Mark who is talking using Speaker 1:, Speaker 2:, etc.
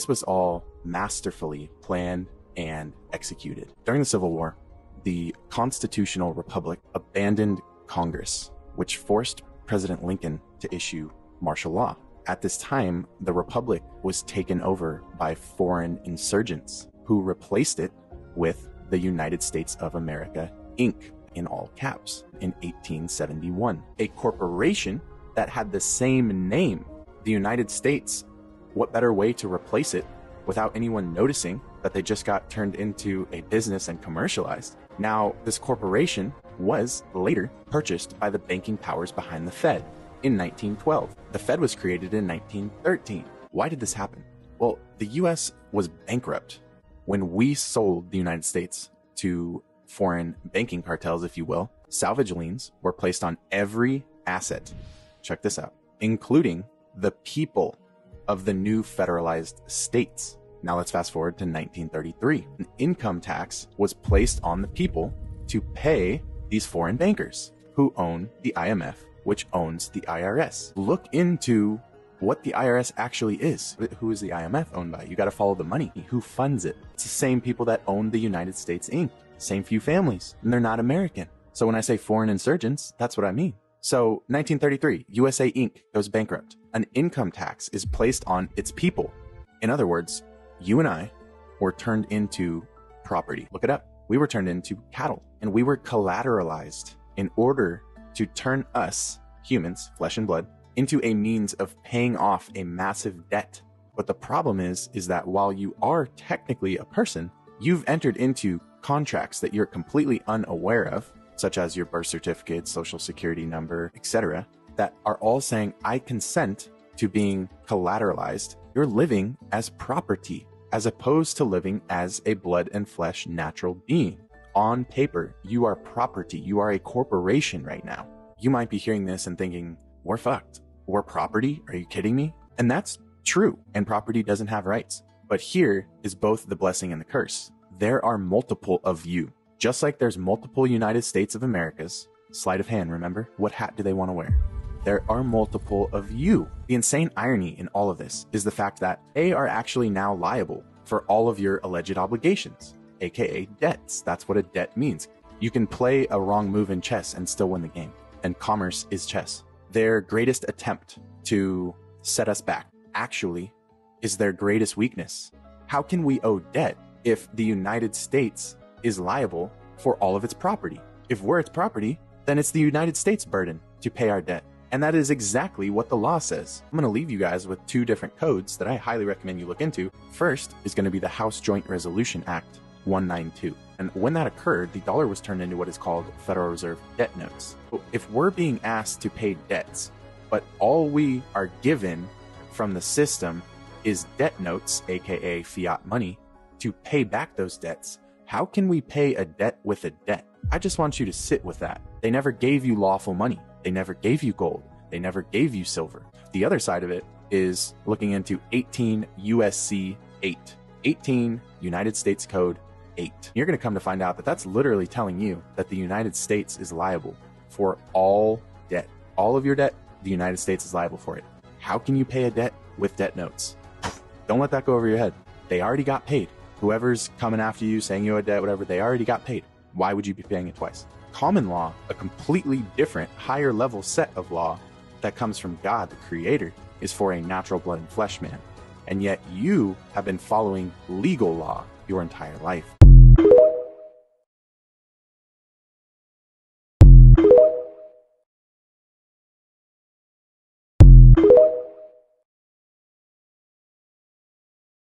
Speaker 1: This was all masterfully planned and executed. During the Civil War, the Constitutional Republic abandoned Congress, which forced President Lincoln to issue martial law. At this time, the Republic was taken over by foreign insurgents who replaced it with the United States of America, Inc., in all caps, in 1871. A corporation that had the same name, the United States. What better way to replace it without anyone noticing that they just got turned into a business and commercialized? Now, this corporation was later purchased by the banking powers behind the Fed in 1912. The Fed was created in 1913. Why did this happen? Well, the US was bankrupt when we sold the United States to foreign banking cartels, if you will. Salvage liens were placed on every asset. Check this out, including the people of the new federalized states. Now let's fast forward to 1933. An income tax was placed on the people to pay these foreign bankers who own the IMF, which owns the IRS. Look into what the IRS actually is. Who is the IMF owned by? You got to follow the money. Who funds it? It's the same people that own the United States Inc. Same few families, and they're not American. So when I say foreign insurgents, that's what I mean. So 1933, USA Inc. goes bankrupt. An income tax is placed on its people. In other words, you and I were turned into property. Look it up. We were turned into cattle, and we were collateralized in order to turn us, humans, flesh and blood, into a means of paying off a massive debt. But the problem is that while you are technically a person, you've entered into contracts that you're completely unaware of, such as your birth certificate, social security number, etc., that are all saying, I consent to being collateralized. You're living as property, as opposed to living as a blood and flesh natural being. On paper, you are property. You are a corporation right now. You might be hearing this and thinking, we're fucked. We're property? Are you kidding me? And that's true. And property doesn't have rights. But here is both the blessing and the curse. There are multiple of you. Just like there's multiple United States of Americas. Sleight of hand, remember? What hat do they want to wear? There are multiple of you. The insane irony in all of this is the fact that they are actually now liable for all of your alleged obligations, aka debts. That's what a debt means. You can play a wrong move in chess and still win the game. And commerce is chess. Their greatest attempt to set us back actually is their greatest weakness. How can we owe debt if the United States is liable for all of its property? If we're its property, then it's the United States' burden to pay our debt. And that is exactly what the law says. I'm going to leave you guys with two different codes that I highly recommend you look into. First is going to be the House Joint Resolution Act 192. And when that occurred, the dollar was turned into what is called Federal Reserve debt notes. So if we're being asked to pay debts, but all we are given from the system is debt notes, aka fiat money, to pay back those debts, how can we pay a debt with a debt? I just want you to sit with that. They never gave you lawful money. They never gave you gold. They never gave you silver. The other side of it is looking into 18 USC 8, 18 United States Code 8. You're going to come to find out that that's literally telling you that the United States is liable for all debt. All of your debt, the United States is liable for it. How can you pay a debt with debt notes? Don't let that go over your head. They already got paid. Whoever's coming after you, saying you owe a debt, whatever, they already got paid. Why would you be paying it twice? Common law, a completely different, higher level set of law that comes from God, the Creator, is for a natural blood and flesh man. And yet you have been following legal law your entire life.